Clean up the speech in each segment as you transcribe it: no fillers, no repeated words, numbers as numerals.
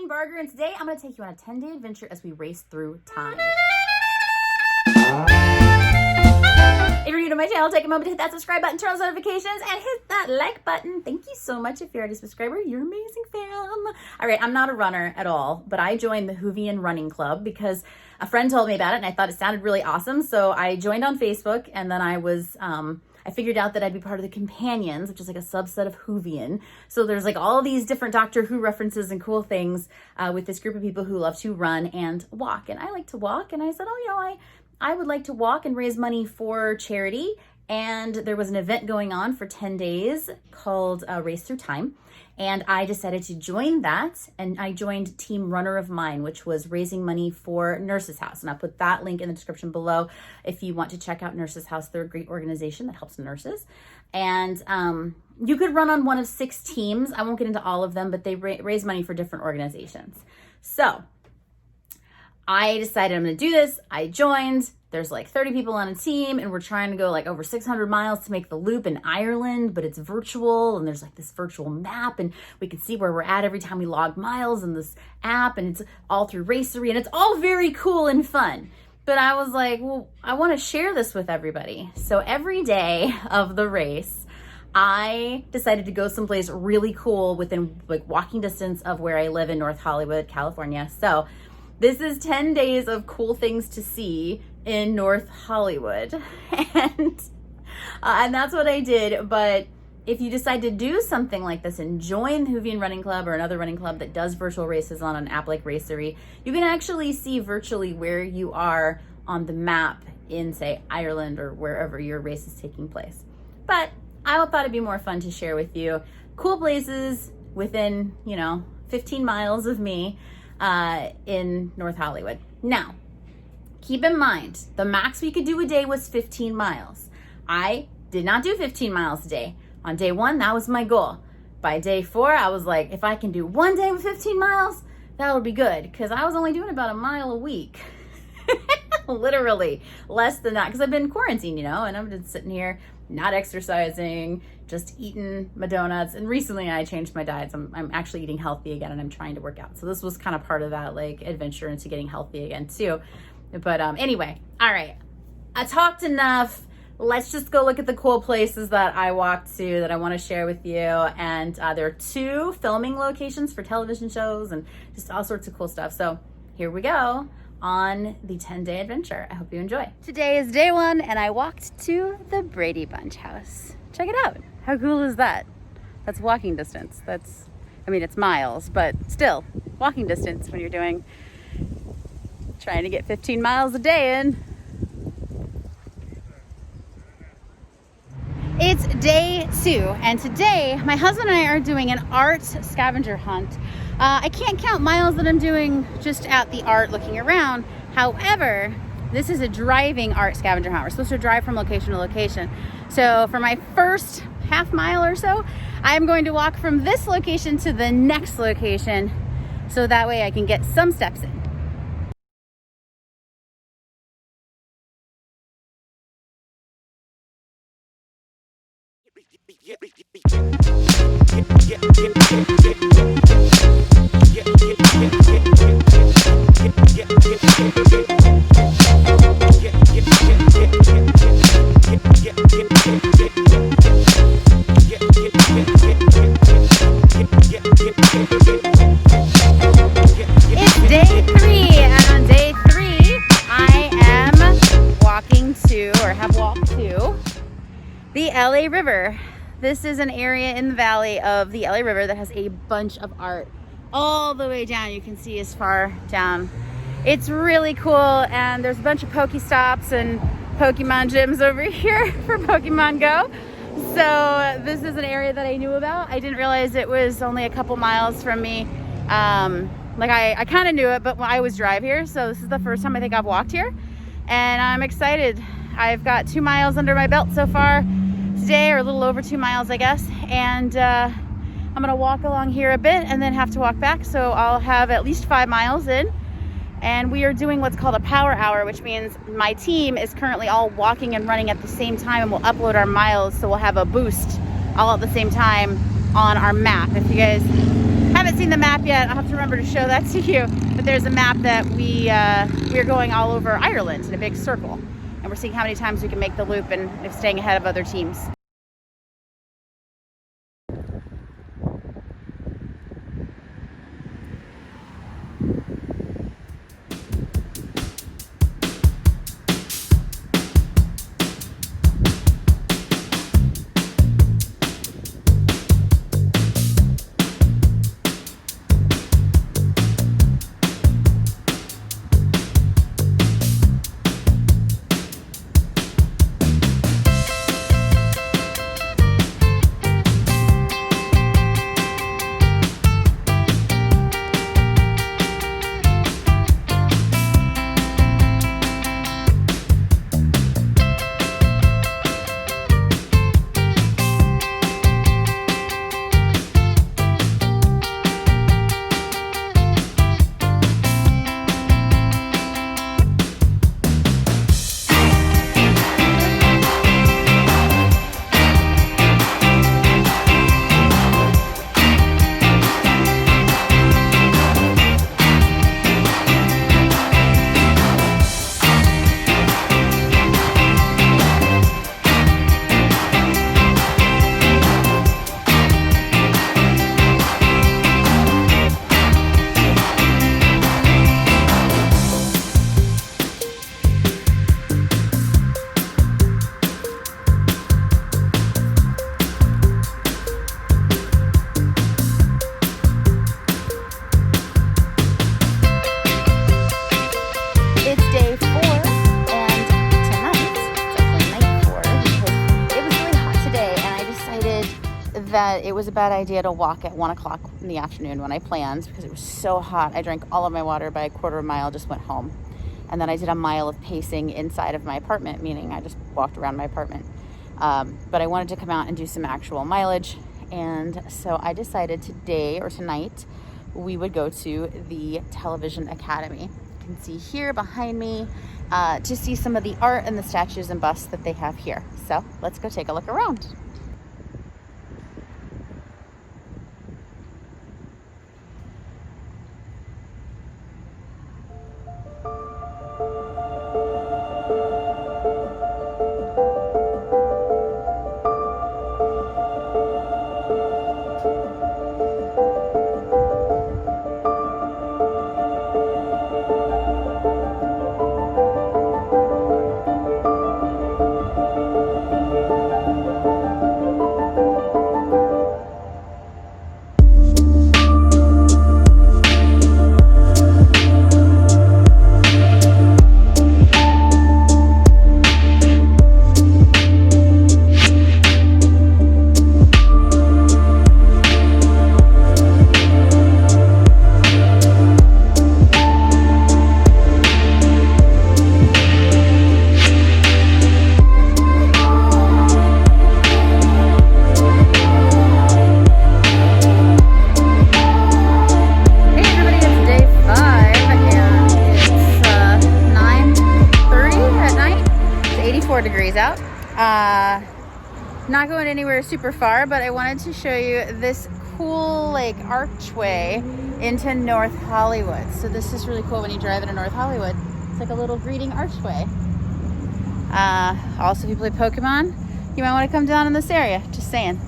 Christine Barger, and today I'm going to take you on a 10-day adventure as we race through time. If you're new to my channel, take a moment to hit that subscribe button, turn on notifications, and hit that like button. Thank you so much. If you're already a subscriber, you're amazing, fam. All right, I'm not a runner at all, but I joined the Whovian running club because a friend told me about it and I thought it sounded really awesome. So I joined on Facebook, and then I figured out that I'd be part of the Companions, which is like a subset of Whovian. So there's like all these different Doctor Who references and cool things with this group of people who love to run and walk. And I like to walk, and I said, I would like to walk and raise money for charity. And there was an event going on for 10 days called Race Through Time. And I decided to join that. And I joined Team Runner of Mine, which was raising money for Nurses House. And I'll put that link in the description below if you want to check out Nurses House. They're a great organization that helps nurses. And you could run on one of 6 teams. I won't get into all of them, but they raise money for different organizations. So I decided I'm going to do this. I joined. There's like 30 people on a team, and we're trying to go like over 600 miles to make the loop in Ireland, but it's virtual, and there's like this virtual map, and we can see where we're at every time we log miles in this app, and it's all through Racery, and it's all very cool and fun. But I was like, well, I want to share this with everybody. So every day of the race, I decided to go someplace really cool within like walking distance of where I live in North Hollywood, California. So this is 10 days of cool things to see in North Hollywood. And that's what I did. But if you decide to do something like this and join the Whovian Running Club or another running club that does virtual races on an app like Racery, you can actually see virtually where you are on the map in, say, Ireland or wherever your race is taking place. But I thought it'd be more fun to share with you cool places within, 15 miles of me in North Hollywood. Now, keep in mind, the max we could do a day was 15 miles. I did not do 15 miles a day. On day 1, that was my goal. By day 4, I was like, if I can do one day with 15 miles, that would be good. Because I was only doing about a mile a week. Literally, less than that. Because I've been quarantined, and I've been sitting here not exercising, just eating my donuts. And recently I changed my diets. I'm actually eating healthy again, and I'm trying to work out. So this was kind of part of that like adventure into getting healthy again too. But anyway, all right, I talked enough. Let's just go look at the cool places that I walked to that I want to share with you. And there are 2 filming locations for television shows and just all sorts of cool stuff. So here we go on the 10-day adventure. I hope you enjoy. Today is day 1, and I walked to the Brady Bunch house. Check it out. How cool is that? That's walking distance. It's miles, but still walking distance when you're trying to get 15 miles a day in. It's day 2, and today my husband and I are doing an art scavenger hunt. I can't count miles that I'm doing just at the art looking around. However, this is a driving art scavenger hunt. We're supposed to drive from location to location. So for my first half mile or so, I'm going to walk from this location to the next location, so that way I can get some steps in. It's day 3, and on day 3 I am walking to, or have walked to, the LA River. This is an area in the valley of the LA River that has a bunch of art all the way down. You can see as far down. It's really cool, and there's a bunch of Pokestops and Pokemon gyms over here for Pokemon Go. So this is an area that I knew about. I didn't realize it was only a couple miles from me. I kind of knew it, but I always drive here. So this is the first time I think I've walked here, and I'm excited. I've got 2 miles under my belt so far today, or a little over 2 miles, I guess. And I'm gonna walk along here a bit and then have to walk back. So I'll have at least 5 miles in. And we are doing what's called a power hour, which means my team is currently all walking and running at the same time, and we'll upload our miles, so we'll have a boost all at the same time on our map. If you guys haven't haven't seen the map yet, I'll have to remember to show that to you. But there's a map that we are going all over Ireland in a big circle. And we're seeing how many times we can make the loop and staying ahead of other teams. That it was a bad idea to walk at 1 o'clock in the afternoon when I planned, because it was so hot. I drank all of my water by a quarter of a mile, just went home. And then I did a mile of pacing inside of my apartment, meaning I just walked around my apartment. But I wanted to come out and do some actual mileage. And so I decided today or tonight, we would go to the Television Academy. You can see here behind me to see some of the art and the statues and busts that they have here. So let's go take a look around. Degrees out. Not going anywhere super far, but I wanted to show you this cool like archway into North Hollywood. So this is really cool when you drive into North Hollywood. It's like a little greeting archway. Also, if you play Pokemon, you might want to come down in this area. Just saying.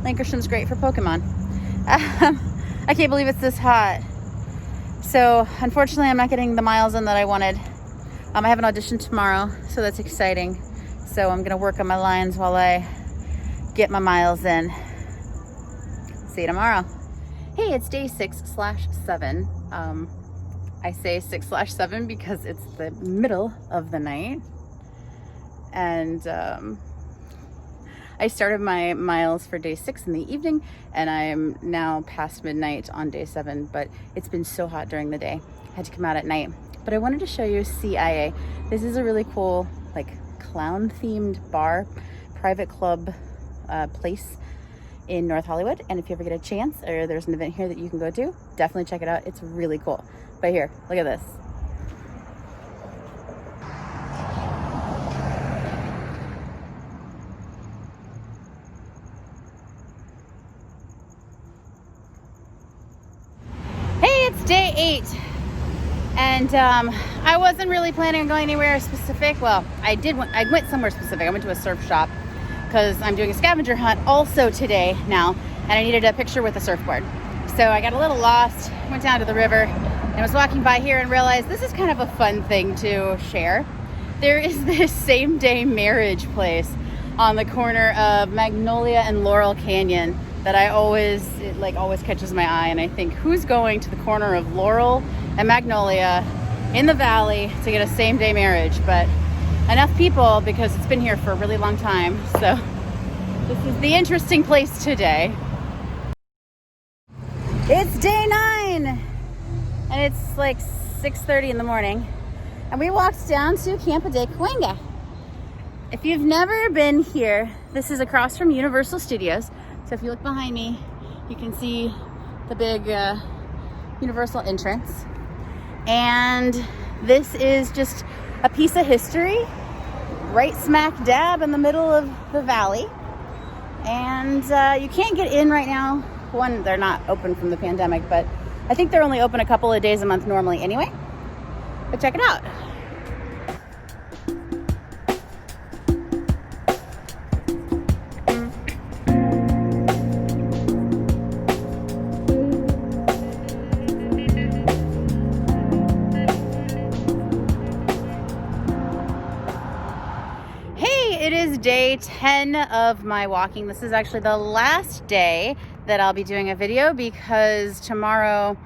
Lancashire's great for Pokemon. I can't believe it's this hot. So unfortunately, I'm not getting the miles in that I wanted. I have an audition tomorrow, so that's exciting. So I'm gonna work on my lines while I get my miles in. See you tomorrow. Hey, it's day 6/7. I say 6/7 because it's the middle of the night. And I started my miles for day 6 in the evening, and I'm now past midnight on day 7, but it's been so hot during the day. I had to come out at night. But I wanted to show you CIA. This is a really cool, like, clown-themed bar, private club place in North Hollywood. And if you ever get a chance, or there's an event here that you can go to, definitely check it out. It's really cool. But here, look at this. It's day 8, and I wasn't really planning on going anywhere specific. Well, I went somewhere specific. I went to a surf shop because I'm doing a scavenger hunt also today now, and I needed a picture with a surfboard. So I got a little lost, went down to the river, and was walking by here and realized this is kind of a fun thing to share. There is this same-day marriage place on the corner of Magnolia and Laurel Canyon that it always catches my eye, and I think, who's going to the corner of Laurel and Magnolia in the valley to get a same-day marriage? But enough people, because it's been here for a really long time. So this is the interesting place today. It's day 9, and it's like 6:30 in the morning, and we walked down to Campo de Cahuenga. If you've never been here, this is across from Universal Studios. So if you look behind me, you can see the big Universal entrance. And this is just a piece of history right smack dab in the middle of the valley. And you can't get in right now. One, they're not open from the pandemic, but I think they're only open a couple of days a month normally anyway. But check it out. It is day 10 of my walking. This is actually the last day that I'll be doing a video, because tomorrow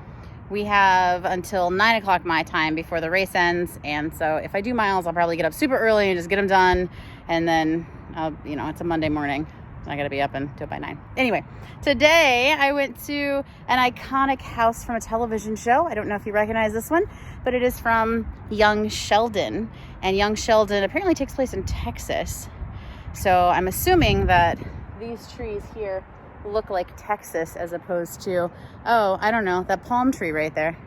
we have until 9 o'clock my time before the race ends. And so if I do miles, I'll probably get up super early and just get them done. And then, it's a Monday morning. I gotta be up and do it by 9. Anyway, today I went to an iconic house from a television show. I don't know if you recognize this one, but it is from Young Sheldon. And Young Sheldon apparently takes place in Texas. So I'm assuming that these trees here look like Texas as opposed to, I don't know, that palm tree right there.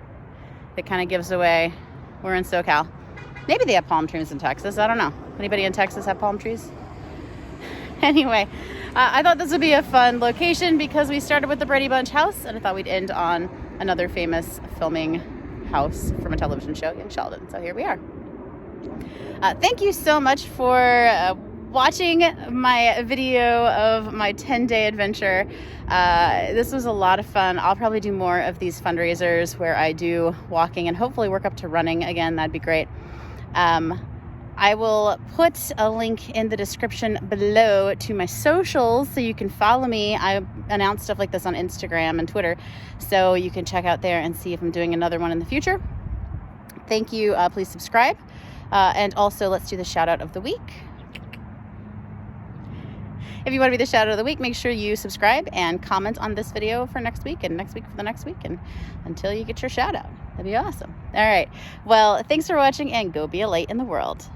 That kind of gives away we're in SoCal. Maybe they have palm trees in Texas. I don't know. Anybody in Texas have palm trees? Anyway, I thought this would be a fun location because we started with the Brady Bunch house, and I thought we'd end on another famous filming house from a television show, Young Sheldon. So here we are. Thank you so much for watching my video of my 10-day adventure. This was a lot of fun. I'll probably do more of these fundraisers where I do walking and hopefully work up to running again. That'd be great. I will put a link in the description below to my socials so you can follow me. I announce stuff like this on Instagram and Twitter, so you can check out there and see if I'm doing another one in the future. Thank you. Please subscribe. And also, let's do the shout out of the week. If you want to be the shout out of the week, make sure you subscribe and comment on this video for next week, and next week for the next week, and until you get your shout out. That'd be awesome. All right. Well, thanks for watching, and go be a light in the world.